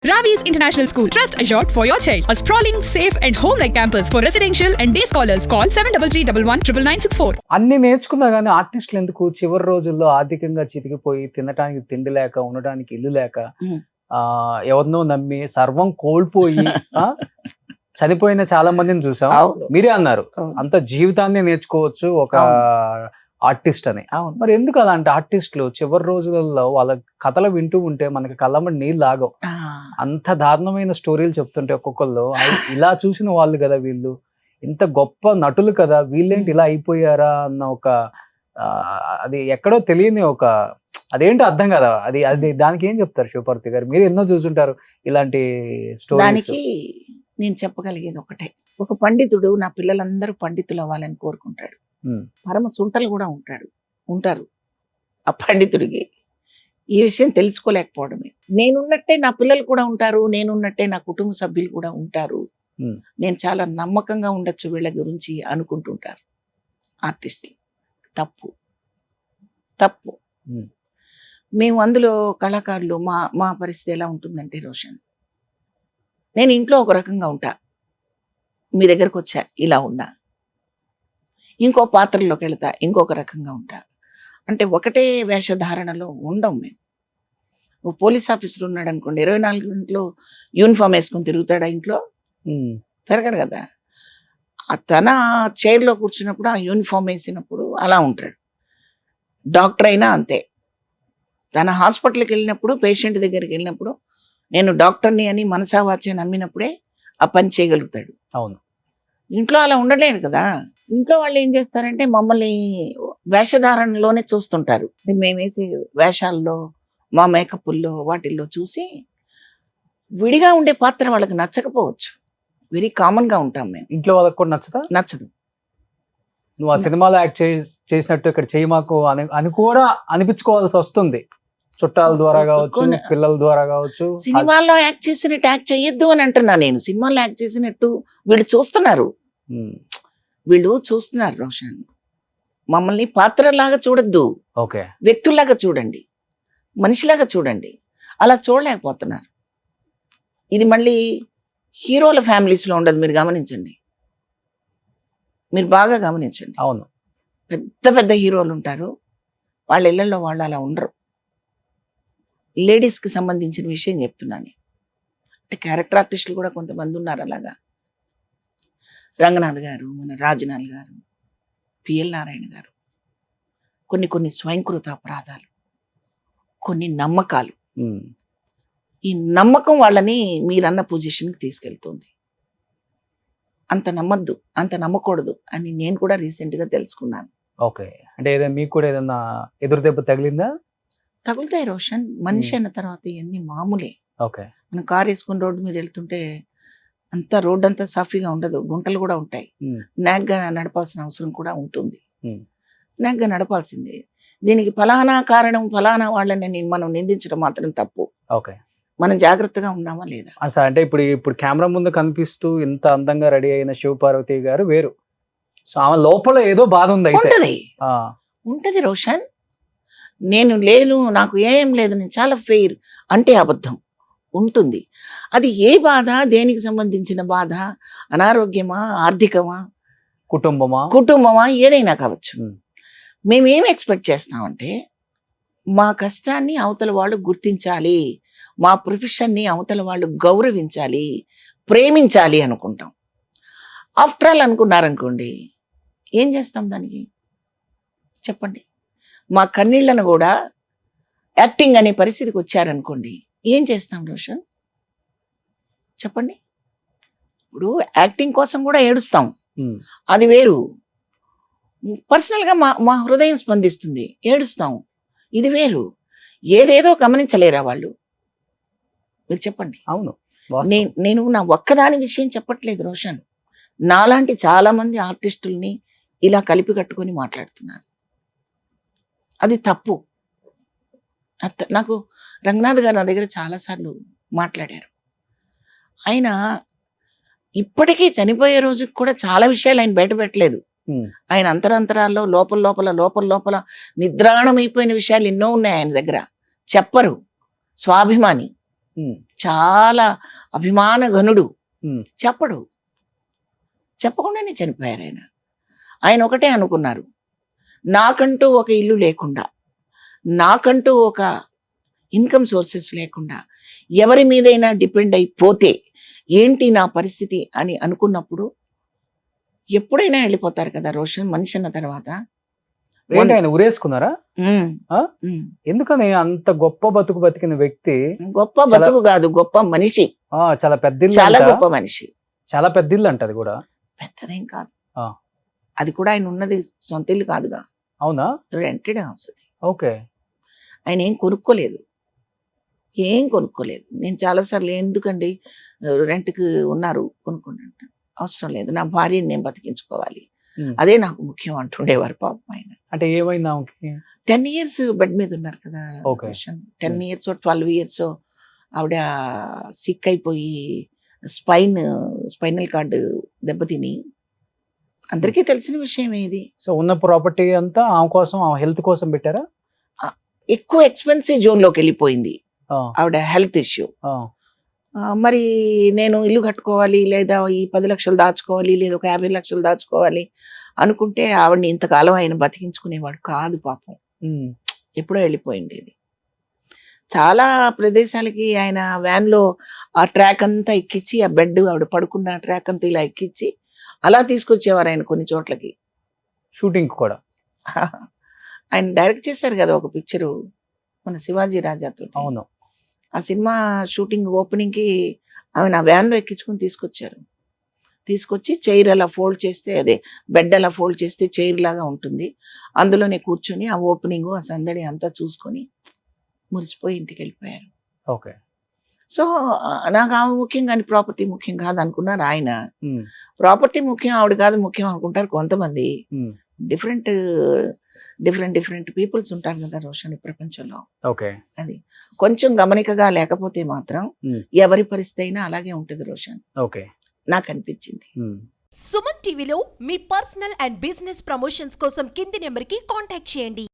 Ravi's International School. Trust assured for your child. A sprawling, safe and home-like campus for residential and day scholars. Call 7331 అన్ని నేర్చుకున్నా కానీ ఆర్టిస్టులు ఎందుకు చివరి రోజుల్లో ఆర్థికంగా చితికిపోయి తినడానికి తిండి లేక ఉండడానికి ఇల్లు లేక ఎవరినో నమ్మి సర్వం కోల్పోయి చనిపోయిన చాలా మందిని చూసాం. మీరే అన్నారు అంత జీవితాన్ని నేర్చుకోవచ్చు ఒక ఆర్టిస్ట్ అని. మరి ఎందుకు అలాంటి ఆర్టిస్టులు చివరి రోజులలో వాళ్ళ కథలు వింటూ ఉంటే మనకి కళ్ళమ్మడి నీళ్ళు ఆగవు. అంత దారుణమైన స్టోరీలు చెప్తుంటే ఒక్కొక్కళ్ళు ఇలా చూసిన వాళ్ళు కదా వీళ్ళు, ఇంత గొప్ప నటులు కదా వీళ్ళేంటి ఇలా అయిపోయారా అన్న ఒక అది ఎక్కడో తెలియని ఒక అదేంటో అర్థం కదా. అది దానికి ఏం చెప్తారు శివపార్వతి గారు? మీరు ఎన్నో చూసుంటారు ఇలాంటి స్టోరీస్. నేను చెప్పగలిగేది ఒకటే, ఒక పండితుడు నా పిల్లలందరూ పండితులు అవ్వాలని కోరుకుంటాడు. పరమ సుంటలు కూడా ఉంటారు ఆ పండితుడికి. ఈ విషయం తెలుసుకోలేకపోవడమే. నేనున్నట్టే నా పిల్లలు కూడా ఉంటారు, నేనున్నట్టే నా కుటుంబ సభ్యులు కూడా ఉంటారు, నేను చాలా నమ్మకంగా ఉండొచ్చు వీళ్ళ గురించి అనుకుంటుంటారు ఆర్టిస్టులు. తప్పు. మేము అందులో కళాకారులు మా పరిస్థితి ఎలా ఉంటుందంటే, రోషన్, నేను ఇంట్లో ఒక రకంగా ఉంటా, మీ దగ్గరకు వచ్చా ఇలా ఉన్నా, ఇంకో పాత్రలోకి వెళతా ఇంకొక రకంగా ఉంటా. అంటే ఒకటే వేషధారణలో ఉండం మేము. ఓ పోలీస్ ఆఫీసర్ ఉన్నాడు అనుకోండి, 24 గంటలు యూనిఫామ్ వేసుకొని తిరుగుతాడా ఇంట్లో? తిరగడు కదా. తన చైర్లో కూర్చున్నప్పుడు ఆ యూనిఫామ్ వేసినప్పుడు అలా ఉంటాడు. డాక్టర్ అయినా అంతే, తన హాస్పిటల్కి వెళ్ళినప్పుడు పేషెంట్ దగ్గరికి వెళ్ళినప్పుడు నేను డాక్టర్ని అని మనసావాచ్య నమ్మినప్పుడే ఆ పని చేయగలుగుతాడు. అవును. ఇంట్లో అలా ఉండలేడు కదా. ఇంట్లో వాళ్ళు ఏం చేస్తారంటే మమ్మల్ని వేషధారణలోనే చూస్తుంటారు. మేము వేసే వేషాల్లో, మా మేకప్ల్లో, వాటిల్లో చూసి విడిగా ఉండే పాత్ర వాళ్ళకి నచ్చకపోవచ్చు. వెరీ కామన్ గా ఉంటాం మేము. ఇంట్లో వాళ్ళకి కూడా నచ్చదు. నువ్వు ఆ సినిమాలో యాక్ట్ చేసినట్టు ఇక్కడ చేయి మాకు అని కూడా అనిపించుకోవాల్సి వస్తుంది. చుట్టాల ద్వారా కావచ్చు, పిల్లల ద్వారా కావచ్చు. సినిమాల్లో యాక్ట్ చేసినట్టు యాక్ట్ చేయొద్దు అని అంటున్నా నేను. సినిమాల్లో యాక్ట్ చేసినట్టు వీళ్ళు చూస్తున్నారు రోషన్. మమ్మల్ని పాత్రలాగా చూడొద్దు, వ్యక్తుల్లాగా చూడండి, మనిషిలాగా చూడండి. అలా చూడలేకపోతున్నారు. ఇది మళ్ళీ హీరోల ఫ్యామిలీస్ లో ఉండదు. మీరు గమనించండి, మీరు బాగా గమనించండి. అవును, పెద్ద హీరోలు ఉంటారు, వాళ్ళ ఇళ్లలో వాళ్ళు అలా ఉండరు. లేడీస్కి సంబంధించిన విషయం చెప్తున్నాను. అంటే క్యారెక్టర్ ఆర్టిస్టులు కూడా కొంతమంది ఉన్నారు అలాగా. రంగనాథ్ గారు, మన రాజనాల్ గారు, పిఎల్ నారాయణ గారు, కొన్ని స్వయంకృత అపరాధాలు, కొన్ని నమ్మకాలు. ఈ నమ్మకం వాళ్ళని మీరన్న పొజిషన్కి తీసుకెళ్తుంది. అంత నమ్మద్దు, అంత నమ్మకూడదు అని నేను కూడా రీసెంట్గా తెలుసుకున్నాను. ఓకే, అంటే మీకు కూడా ఏదన్నా ఎదురు దెబ్బ తగిలిందా? తగులుతాయి రోషన్. మనిషి అన్న తర్వాత ఇవన్నీ మామూలే. ఓకే, మనం కార్ వేసుకుని రోడ్డు మీద వెళ్తుంటే అంతా రోడ్డు అంతా సాఫీగా ఉండదు, గుంటలు కూడా ఉంటాయి. నాగ్గా నడపాల్సిన అవసరం కూడా ఉంటుంది. నాగ్గా నడపాల్సిందే. దీనికి ఫలానా కారణం, ఫలానా వాళ్ళని మనం నిందించడం మాత్రం తప్పు. ఓకే, మనం జాగ్రత్తగా ఉన్నామా లేదా? అంటే ఇప్పుడు కెమెరా ముందు కనిపిస్తూ ఇంత అందంగా రెడీ అయిన శివపార్వతి గారు వేరు. సో ఆమె లోపల ఏదో బాధ ఉంది. ఉంటది రోషన్. నేను లేను, నాకు ఏం లేదు, నేను చాలా ఫెయిర్ అంటే అబద్ధం ఉంటుంది. అది ఏ బాధ, దేనికి సంబంధించిన బాధ, అనారోగ్యమా, ఆర్థికమా, కుటుంబమా, ఏదైనా కావచ్చు. మేమేం ఎక్స్పెక్ట్ చేస్తామంటే మా కష్టాన్ని అవతల వాళ్ళు గుర్తించాలి, మా ప్రొఫెషన్ని అవతల వాళ్ళు గౌరవించాలి, ప్రేమించాలి అనుకుంటాం. ఆఫ్టర్ ఆల్ అనుకున్నారనుకోండి, ఏం చేస్తాం దానికి చెప్పండి? మా కన్నీళ్లను కూడా యాక్టింగ్ అనే పరిస్థితికి వచ్చారనుకోండి, ఏం చేస్తాం రోషన్ చెప్పండి? ఇప్పుడు యాక్టింగ్ కోసం కూడా ఏడుస్తాం, అది వేరు. పర్సనల్గా మా హృదయం స్పందిస్తుంది, ఏడుస్తాం, ఇది వేరు. ఏదేదో గమనించలేరా వాళ్ళు? మీరు చెప్పండి. అవును, నేను నా ఒక్కదాని విషయం చెప్పట్లేదు రోషన్. నాలాంటి చాలా మంది ఆర్టిస్టుల్ని ఇలా కలిపి కట్టుకొని మాట్లాడుతున్నాను. అది తప్పు. నాకు రంగనాథ్ గారు నా దగ్గర చాలాసార్లు మాట్లాడారు. ఆయన ఇప్పటికీ చనిపోయే రోజుకి కూడా చాలా విషయాలు ఆయన బయట పెట్టలేదు. ఆయన అంతరాంతరాల్లో లోపల నిద్రాణమైపోయిన విషయాలు ఎన్నో ఉన్నాయి ఆయన దగ్గర. చెప్పరు. స్వాభిమాని. ఉమ్, చాలా అభిమాన ఘనుడు. ఉమ్, చెప్పకుండానే చనిపోయారు ఆయన. ఆయన ఒకటే అనుకున్నారు, నాకంటూ ఒక ఇల్లు లేకుండా, నాకంటూ ఒక ఇన్కమ్ సోర్సెస్ లేకుండా ఎవరి మీదైనా డిపెండ్ అయిపోతే ఏంటి నా పరిస్థితి అని అనుకున్నప్పుడు ఎప్పుడైనా వెళ్ళిపోతారు కదా రోషన్ మనిషి అన్న తర్వాత. ఏంటి ఆయన ఉరేసుకున్నారా? ఉమ్, ఆ? ఉమ్. ఎందుకని అంత గొప్ప బతుకు బతికిన వ్యక్తి గొప్ప బతుకు కాదు, గొప్ప మనిషి, చాలా పెద్ద ఇల్లు చాలా అంట. గొప్ప మనిషి. చాలా పెద్ద ఇల్లు అంట అది కూడా. పెద్దదేం కాదు, ఆ. అది కూడా ఆయన ఉన్నది సొంత ఇల్లు కాదుగా, అవునా? రెంటెడ్ హౌస్ అది. ఓకే. ఆయన ఏం కొనుక్కోలేదు. నేను చాలాసార్లు ఎందుకండి రెంట్కి ఉన్నారు కొనుక్కోండి అంటే, అవసరం లేదు, నా భార్యని నేను బతికించుకోవాలి, ఉమ్. అదే నాకు ముఖ్యం అంటుండేవారు పాపం ఆయన. అంటే ఏమైంది ఆమెకి? 10 years బెడ్ మీద ఉన్నారు కదా Okay. రోషన్. 10 years 12 years ఆవిడ సిక్ అయిపోయి స్పైనల్ కార్డు దెబ్బతిని, అందరికీ తెలిసిన విషయం ఇది. సో ఉన్న ప్రాపర్టీ అంతా ఆమె కోసం, ఆమె హెల్త్ కోసం పెట్టారా? ఎక్కువ ఎక్స్పెన్సివ్ జోన్ లోకి వెళ్ళిపోయింది ఆ, ఆవిడ హెల్త్ ఇష్యూ. ఆ, మరి నేను ఇల్లు కట్టుకోవాలి, లేదా ఈ 10 లక్షలు దాచుకోవాలి, లేదా ఒక 50 లక్షలు దాచుకోవాలి అనుకుంటే ఆవిడని ఇంతకాలం ఆయన బతికించుకునేవాడు కాదు పాపం. ఉమ్, ఎప్పుడో వెళ్ళిపోయింది ఇది. చాలా ప్రదేశాలకి ఆయన వ్యాన్ లో ఆ ట్రాక్ అంతా ఎక్కించి, ఆ బెడ్ ఆవిడ పడుకున్న ట్రాక్ అంతా ఇలా ఎక్కించి అలా తీసుకొచ్చేవారు ఆయన కొన్ని చోట్లకి. షూటింగ్ కూడా. ఆయన డైరెక్ట్ చేశారు కదా ఒక పిక్చరు మన శివాజీ రాజాతో. అవును. ఆ సినిమా షూటింగ్ ఓపెనింగ్ కి ఆమె నా వ్యాన్ లో ఎక్కించుకుని తీసుకొచ్చి చైర్ అలా ఫోల్డ్ చేస్తే, అదే బెడ్ అలా ఫోల్డ్ చేస్తే చైర్ లాగా ఉంటుంది, అందులోనే కూర్చొని ఆ ఓపెనింగ్ ఆ సందడి అంతా చూసుకొని మురిసిపోయి ఇంటికి వెళ్ళిపోయారు. ఓకే. సో నాకు ఆమె ముఖ్యం కానీ ప్రాపర్టీ ముఖ్యం కాదు అనుకున్నారు ఆయన. ఉమ్, ప్రాపర్టీ ముఖ్యం, ఆవిడ కాదు ముఖ్యం అనుకుంటారు కొంతమంది. ఉమ్, డిఫరెంట్ పీపుల్స్ ఉంటారు కదా రోషన్ ఈ ప్రపంచంలో. ఓకే. అది కొంచెం గమనికగా లేకపోతే మాత్రం ఉమ్, ఎవరి పరిస్థితి అయినా అలాగే ఉంటుంది రోషన్, ఓకే. నాకు అనిపించింది. ఉమ్. సుమన్ టీవీలో మీ పర్సనల్ అండ్ బిజినెస్ ప్రమోషన్స్ కోసం కింది నెంబర్కి కాంటాక్ట్ చేయండి.